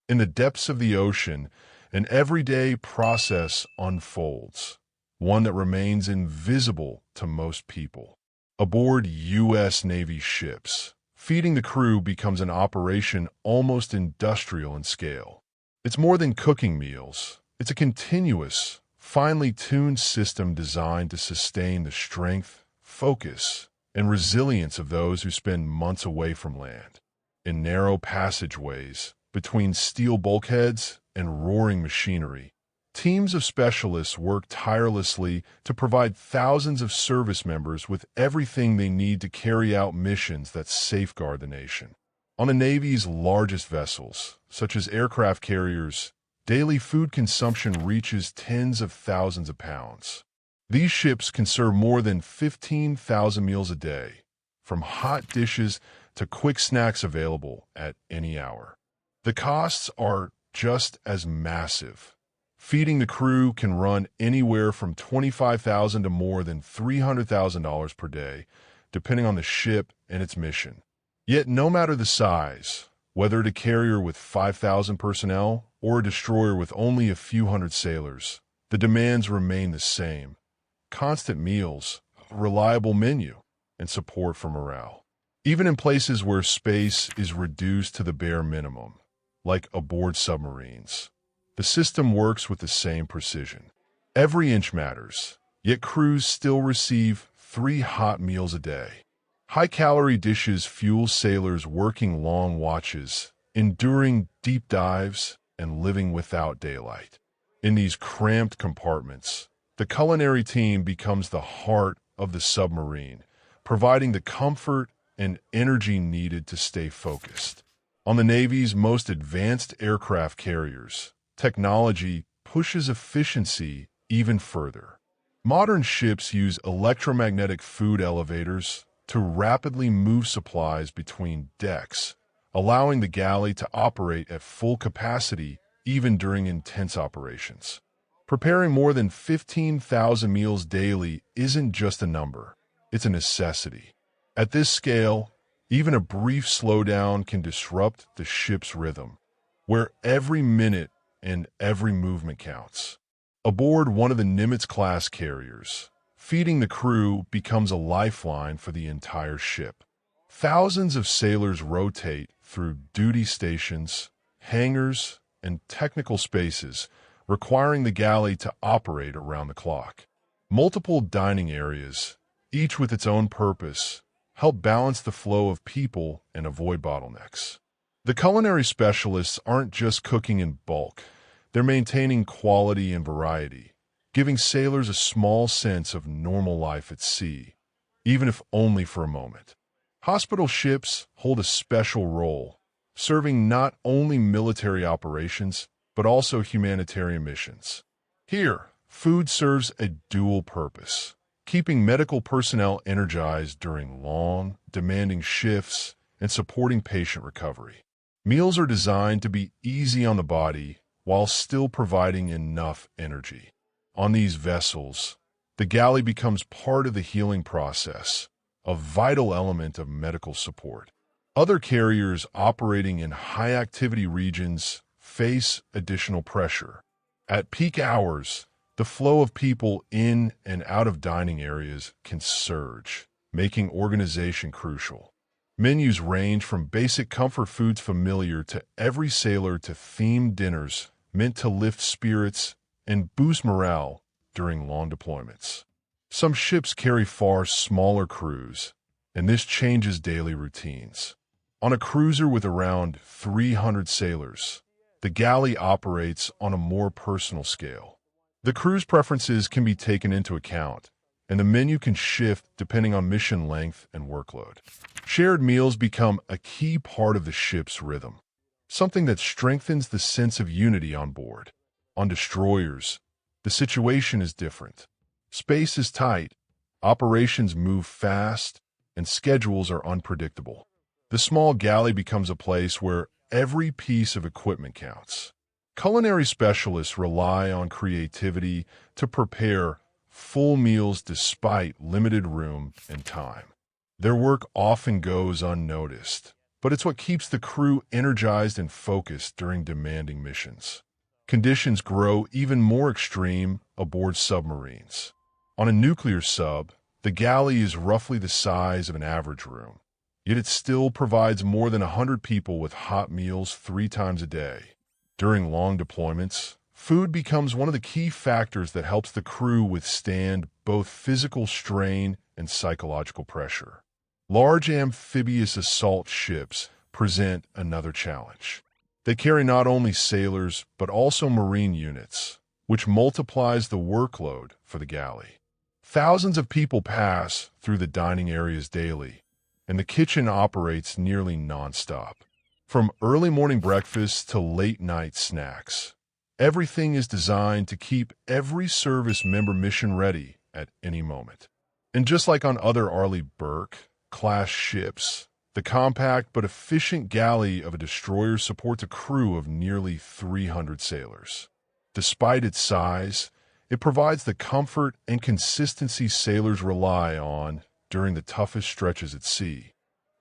In the depths of the ocean, an everyday process unfolds, one that remains invisible to most people. Aboard U.S. Navy ships, feeding the crew becomes an operation almost industrial in scale. It's more than cooking meals. It's a continuous, finely tuned system designed to sustain the strength, focus, and resilience of those who spend months away from land. In narrow passageways, between steel bulkheads and roaring machinery, teams of specialists work tirelessly to provide thousands of service members with everything they need to carry out missions that safeguard the nation. On the Navy's largest vessels, such as aircraft carriers, daily food consumption reaches tens of thousands of pounds. These ships can serve more than 15,000 meals a day, from hot dishes to quick snacks available at any hour. The costs are just as massive. Feeding the crew can run anywhere from $25,000 to more than $300,000 per day, depending on the ship and its mission. Yet no matter the size, whether a carrier with 5,000 personnel or a destroyer with only a few hundred sailors, the demands remain the same. Constant meals, a reliable menu, and support for morale. Even in places where space is reduced to the bare minimum, like aboard submarines, the system works with the same precision. Every inch matters, yet crews still receive 3 hot meals a day. High-calorie dishes fuel sailors working long watches, enduring deep dives, and living without daylight. In these cramped compartments, the culinary team becomes the heart of the submarine, providing the comfort and energy needed to stay focused. On the Navy's most advanced aircraft carriers, technology pushes efficiency even further. Modern ships use electromagnetic food elevators to rapidly move supplies between decks, allowing the galley to operate at full capacity even during intense operations. Preparing more than 15,000 meals daily isn't just a number, it's a necessity. At this scale, even a brief slowdown can disrupt the ship's rhythm, where every minute and every movement counts. Aboard one of the Nimitz-class carriers, feeding the crew becomes a lifeline for the entire ship. Thousands of sailors rotate through duty stations, hangars, and technical spaces, requiring the galley to operate around the clock. Multiple dining areas, each with its own purpose, help balance the flow of people and avoid bottlenecks. The culinary specialists aren't just cooking in bulk, they're maintaining quality and variety, giving sailors a small sense of normal life at sea, even if only for a moment. Hospital ships hold a special role, serving not only military operations, but also humanitarian missions. Here, food serves a dual purpose, keeping medical personnel energized during long, demanding shifts and supporting patient recovery. Meals are designed to be easy on the body while still providing enough energy. On these vessels, the galley becomes part of the healing process, a vital element of medical support. Other carriers operating in high-activity regions face additional pressure. At peak hours, the flow of people in and out of dining areas can surge, making organization crucial. Menus range from basic comfort foods familiar to every sailor to themed dinners meant to lift spirits and boost morale during long deployments. Some ships carry far smaller crews, and this changes daily routines. On a cruiser with around 300 sailors, the galley operates on a more personal scale. The crew's preferences can be taken into account, and the menu can shift depending on mission length and workload. Shared meals become a key part of the ship's rhythm, something that strengthens the sense of unity on board. On destroyers, the situation is different. Space is tight, operations move fast, and schedules are unpredictable. The small galley becomes a place where every piece of equipment counts. Culinary specialists rely on creativity to prepare full meals despite limited room and time. Their work often goes unnoticed, but it's what keeps the crew energized and focused during demanding missions. Conditions grow even more extreme aboard submarines. On a nuclear sub, the galley is roughly the size of an average room, yet it still provides more than 100 people with hot meals 3 times a day. During long deployments, food becomes one of the key factors that helps the crew withstand both physical strain and psychological pressure. Large amphibious assault ships present another challenge. They carry not only sailors, but also marine units, which multiplies the workload for the galley. Thousands of people pass through the dining areas daily, and the kitchen operates nearly nonstop. From early morning breakfasts to late night snacks, everything is designed to keep every service member mission ready at any moment. And just like on other Arleigh Burke-class ships, the compact but efficient galley of a destroyer supports a crew of nearly 300 sailors. Despite its size, it provides the comfort and consistency sailors rely on during the toughest stretches at sea.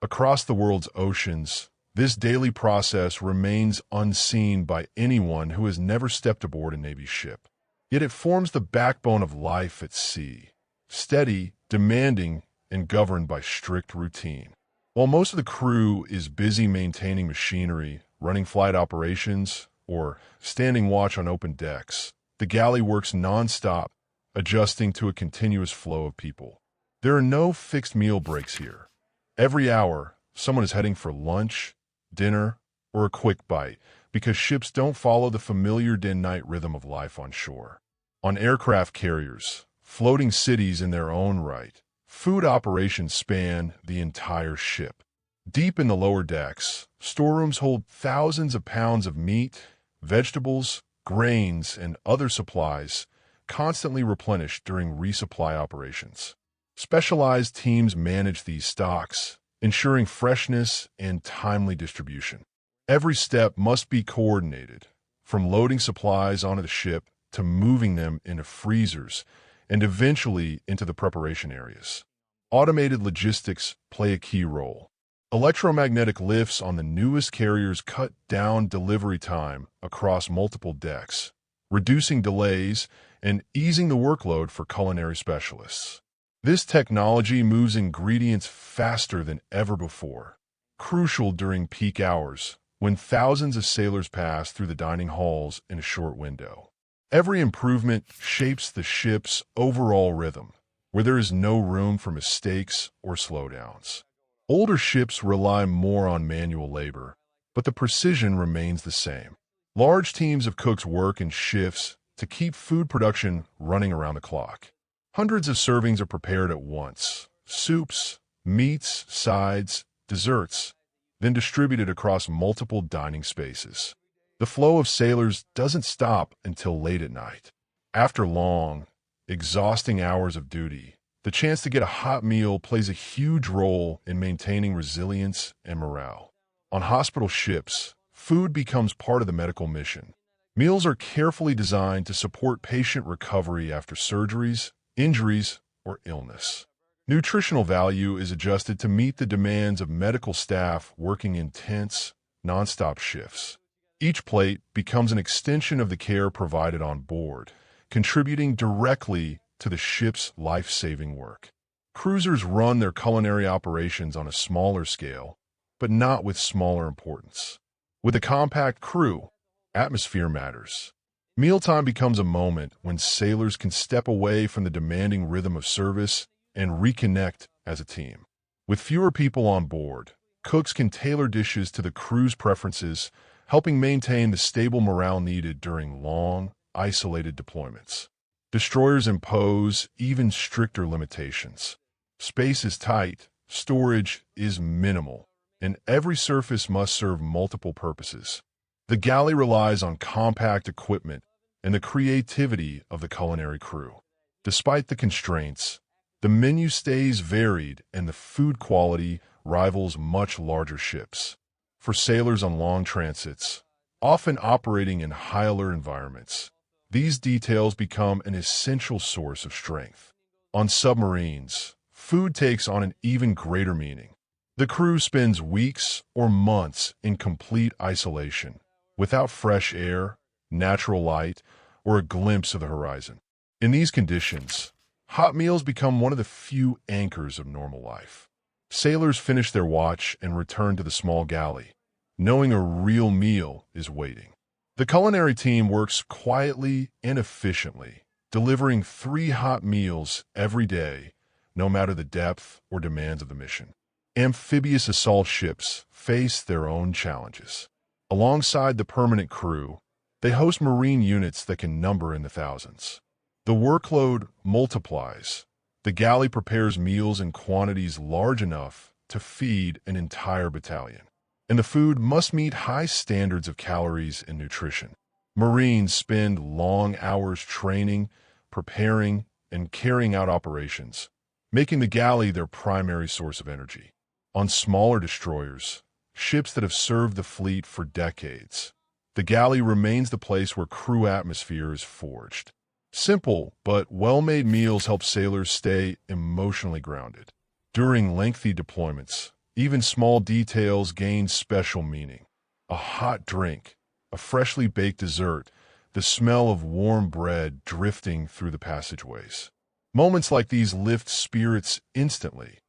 Across the world's oceans, this daily process remains unseen by anyone who has never stepped aboard a Navy ship. Yet it forms the backbone of life at sea, steady, demanding, and governed by strict routine. While most of the crew is busy maintaining machinery, running flight operations, or standing watch on open decks, the galley works non-stop, adjusting to a continuous flow of people. There are no fixed meal breaks here. Every hour, someone is heading for lunch, dinner, or a quick bite, because ships don't follow the familiar day-night rhythm of life on shore. On aircraft carriers, floating cities in their own right, food operations span the entire ship. Deep in the lower decks, storerooms hold thousands of pounds of meat, vegetables, grains, and other supplies, constantly replenished during resupply operations. Specialized teams manage these stocks, ensuring freshness and timely distribution. Every step must be coordinated, from loading supplies onto the ship to moving them into freezers and eventually into the preparation areas. Automated logistics play a key role. Electromagnetic lifts on the newest carriers cut down delivery time across multiple decks, reducing delays and easing the workload for culinary specialists. This technology moves ingredients faster than ever before, crucial during peak hours when thousands of sailors pass through the dining halls in a short window. Every improvement shapes the ship's overall rhythm, where there is no room for mistakes or slowdowns. Older ships rely more on manual labor, but the precision remains the same. Large teams of cooks work in shifts to keep food production running around the clock. Hundreds of servings are prepared at once: soups, meats, sides, desserts, then distributed across multiple dining spaces. The flow of sailors doesn't stop until late at night. After long, exhausting hours of duty, the chance to get a hot meal plays a huge role in maintaining resilience and morale. On hospital ships, food becomes part of the medical mission. Meals are carefully designed to support patient recovery after surgeries, injuries, or illness. Nutritional value is adjusted to meet the demands of medical staff working intense, nonstop shifts. Each plate becomes an extension of the care provided on board, contributing directly to the ship's life-saving work. Cruisers run their culinary operations on a smaller scale, but not with smaller importance. With a compact crew, atmosphere matters. Mealtime becomes a moment when sailors can step away from the demanding rhythm of service and reconnect as a team. With fewer people on board, cooks can tailor dishes to the crew's preferences, helping maintain the stable morale needed during long, isolated deployments. Destroyers impose even stricter limitations. Space is tight, storage is minimal, and every surface must serve multiple purposes. The galley relies on compact equipment and the creativity of the culinary crew. Despite the constraints, the menu stays varied and the food quality rivals much larger ships. For sailors on long transits, often operating in high-alert environments, these details become an essential source of strength. On submarines, food takes on an even greater meaning. The crew spends weeks or months in complete isolation, without fresh air, natural light, or a glimpse of the horizon. In these conditions, hot meals become one of the few anchors of normal life. Sailors finish their watch and return to the small galley, knowing a real meal is waiting. The culinary team works quietly and efficiently, delivering 3 hot meals every day, no matter the depth or demands of the mission. Amphibious assault ships face their own challenges. Alongside the permanent crew, they host marine units that can number in the thousands. The workload multiplies. The galley prepares meals in quantities large enough to feed an entire battalion. And the food must meet high standards of calories and nutrition. Marines spend long hours training, preparing, and carrying out operations, making the galley their primary source of energy. On smaller destroyers, ships that have served the fleet for decades, the galley remains the place where crew atmosphere is forged. Simple but well-made meals help sailors stay emotionally grounded. During lengthy deployments, even small details gain special meaning. A hot drink, a freshly baked dessert, the smell of warm bread drifting through the passageways. Moments like these lift spirits instantly,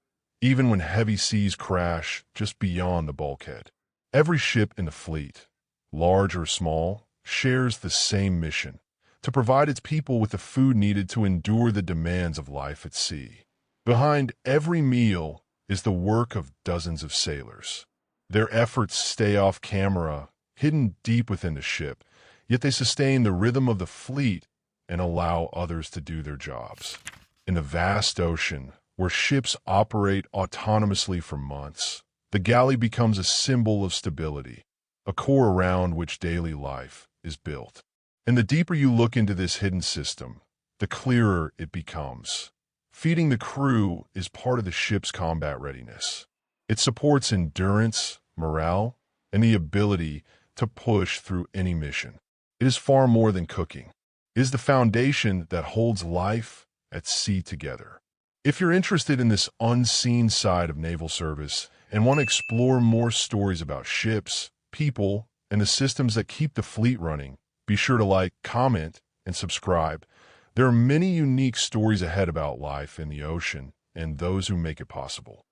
even when heavy seas crash just beyond the bulkhead. Every ship in the fleet, large or small, shares the same mission: to provide its people with the food needed to endure the demands of life at sea. Behind every meal is the work of dozens of sailors. Their efforts stay off camera, hidden deep within the ship, yet they sustain the rhythm of the fleet and allow others to do their jobs. In the vast ocean, where ships operate autonomously for months, the galley becomes a symbol of stability, a core around which daily life is built. And the deeper you look into this hidden system, the clearer it becomes. Feeding the crew is part of the ship's combat readiness. It supports endurance, morale, and the ability to push through any mission. It is far more than cooking. It is the foundation that holds life at sea together. If you're interested in this unseen side of naval service and want to explore more stories about ships, people, and the systems that keep the fleet running, be sure to like, comment, and subscribe. There are many unique stories ahead about life in the ocean and those who make it possible.